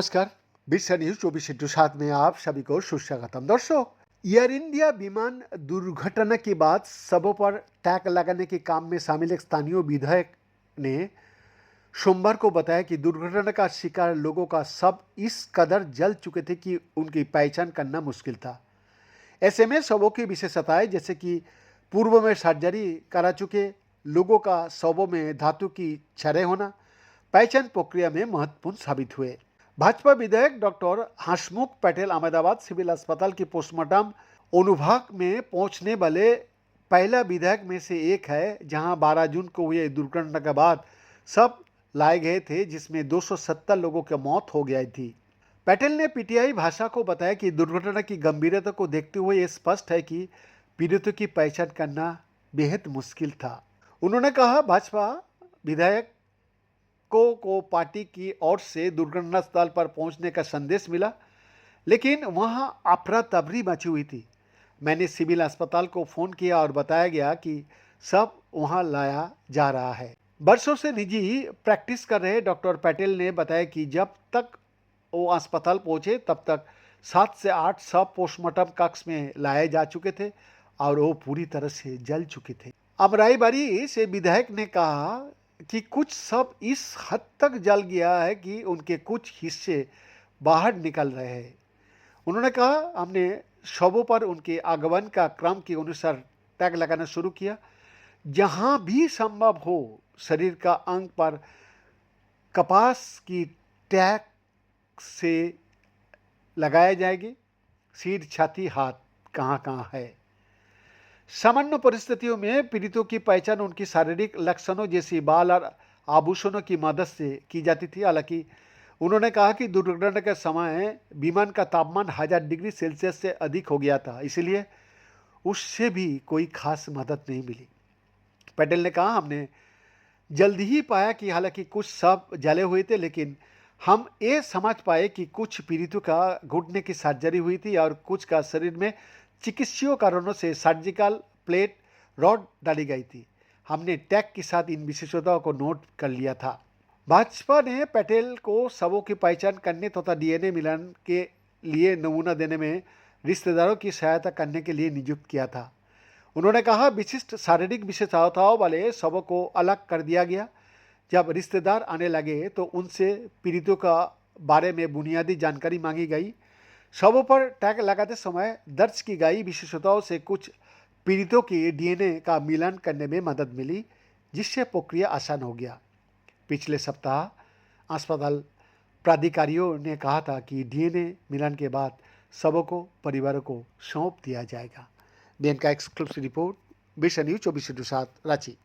नमस्कार। विश्व न्यूज 24/7 में आप सभी को सुस्वागतम। दर्शकों, एयर इंडिया विमान दुर्घटना के बाद शवों पर टैग लगाने के काम में शामिल एक स्थानीय विधायक ने सोमवार को बताया कि दुर्घटना का शिकार लोगों का शव इस कदर जल चुके थे कि उनकी पहचान करना मुश्किल था। ऐसे में शवों की विशेषताएं जैसे कि पूर्व में सर्जरी करा चुके लोगों का शवों में धातु की छरें होना पहचान प्रक्रिया में महत्वपूर्ण साबित हुए। भाजपा विधायक डॉक्टर हसमुख पटेल अहमदाबाद सिविल अस्पताल की पोस्टमार्टम अनुभाग में पहुंचने वाले पहला विधायक में से एक है, जहां 12 जून को हुए दुर्घटना के बाद सब लाए गए थे, जिसमें 270 लोगों की मौत हो गई थी। पटेल ने पीटीआई भाषा को बताया कि दुर्घटना की गंभीरता को देखते हुए यह स्पष्ट है कि पीड़ितों की पहचान करना बेहद मुश्किल था। उन्होंने कहा, भाजपा विधायक को पार्टी की ओर से दुर्घटना स्थल पर पहुंचने का संदेश मिला, लेकिन वहां अफरा तफरी मची हुई थी। मैंने सिविल अस्पताल को फोन किया और बताया गया कि सब वहां लाया जा रहा है। वर्षों से निजी प्रैक्टिस कर रहे डॉक्टर पटेल ने बताया कि जब तक वो अस्पताल पहुंचे तब तक 7 से 8 सब पोस्टमार्टम कक्ष में लाए जा चुके थे और वो पूरी तरह से जल चुके थे। अब रायबारी से विधायक ने कहा कि कुछ शव इस हद तक जल गया है कि उनके कुछ हिस्से बाहर निकल रहे हैं। उन्होंने कहा, हमने शवों पर उनके आगमन का क्रम के अनुसार टैग लगाना शुरू किया। जहां भी संभव हो शरीर का अंग पर कपास की टैग से लगाए जाएंगे। सिर, छाती, हाथ कहाँ कहाँ है। सामान्य परिस्थितियों में पीड़ितों की पहचान उनकी शारीरिक लक्षणों जैसे बाल और आभूषणों की मदद से की जाती थी। हालांकि उन्होंने कहा कि दुर्घटना के समय विमान का तापमान 1000 डिग्री सेल्सियस से अधिक हो गया था, इसलिए उससे भी कोई खास मदद नहीं मिली। पटेल ने कहा, हमने जल्द ही पाया कि हालांकि कुछ शव जले हुए थे, लेकिन हम ये समझ पाए कि कुछ पीड़ितों का घुटने की सर्जरी हुई थी और कुछ का शरीर में चिकित्सीय कारणों से सर्जिकल प्लेट रॉड डाली गई थी। हमने टैग के साथ इन विशेषताओं को नोट कर लिया था। भाजपा ने पटेल को शवों की पहचान करने तथा डीएनए मिलान के लिए नमूना देने में रिश्तेदारों की सहायता करने के लिए नियुक्त किया था। उन्होंने कहा, विशिष्ट शारीरिक विशेषताओं वाले शवों को अलग कर दिया गया। जब रिश्तेदार आने लगे तो उनसे पीड़ितों का बारे में बुनियादी जानकारी मांगी गई। शवों पर टैग लगाते समय दर्ज की गई विशेषताओं से कुछ पीड़ितों के डीएनए का मिलान करने में मदद मिली, जिससे प्रक्रिया आसान हो गया। पिछले सप्ताह अस्पताल प्राधिकारियों ने कहा था कि डीएनए मिलान के बाद शवों को परिवारों को सौंप दिया जाएगा। बीएन का एक्सक्लूसिव रिपोर्ट, विश्व न्यूज 24/7 रांची।